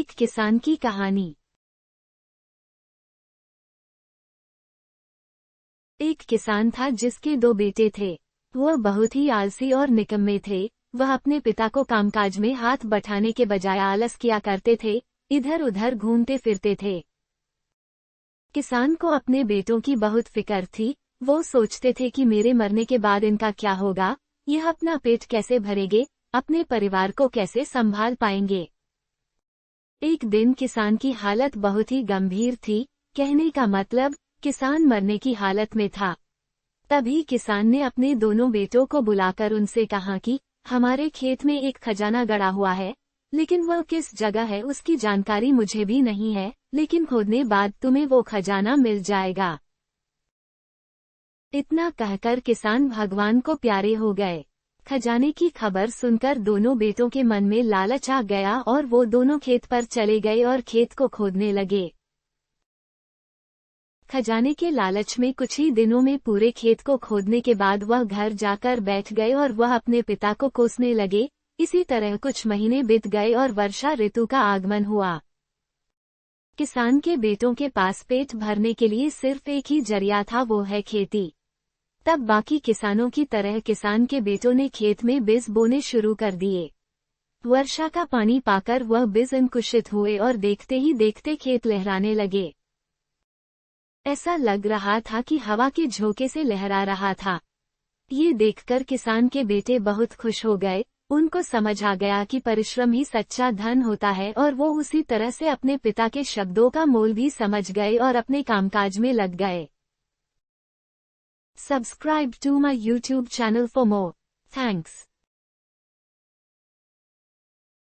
एक किसान की कहानी। एक किसान था जिसके 2 बेटे थे। वह बहुत ही आलसी और निकम्मे थे। वह अपने पिता को कामकाज में हाथ बटाने के बजाय आलस किया करते थे, इधर उधर घूमते फिरते थे। किसान को अपने बेटों की बहुत फिक्र थी। वो सोचते थे कि मेरे मरने के बाद इनका क्या होगा, यह अपना पेट कैसे भरेंगे, अपने परिवार को कैसे संभाल पाएंगे। एक दिन किसान की हालत बहुत ही गंभीर थी, कहने का मतलब किसान मरने की हालत में था। तभी किसान ने अपने दोनों बेटों को बुलाकर उनसे कहा कि हमारे खेत में एक खजाना गड़ा हुआ है, लेकिन वह किस जगह है उसकी जानकारी मुझे भी नहीं है, लेकिन खोदने बाद तुम्हें वो खजाना मिल जाएगा। इतना कहकर किसान भगवान को प्यारे हो गए। खजाने की खबर सुनकर दोनों बेटों के मन में लालच आ गया और वो दोनों खेत पर चले गए और खेत को खोदने लगे। खजाने के लालच में कुछ ही दिनों में पूरे खेत को खोदने के बाद वह घर जाकर बैठ गए और वह अपने पिता को कोसने लगे। इसी तरह कुछ महीने बीत गए और वर्षा ऋतु का आगमन हुआ। किसान के बेटों के पास पेट भरने के लिए सिर्फ एक ही जरिया था, वो है खेती। तब बाकी किसानों की तरह किसान के बेटों ने खेत में बीज बोने शुरू कर दिए। वर्षा का पानी पाकर वह बीज अंकुरित हुए और देखते ही देखते खेत लहराने लगे। ऐसा लग रहा था कि हवा के झोंके से लहरा रहा था। ये देखकर किसान के बेटे बहुत खुश हो गए। उनको समझ आ गया कि परिश्रम ही सच्चा धन होता है और वो उसी तरह से अपने पिता के शब्दों का मोल भी समझ गए और अपने कामकाज में लग गए। Subscribe to my YouTube channel for more. Thanks.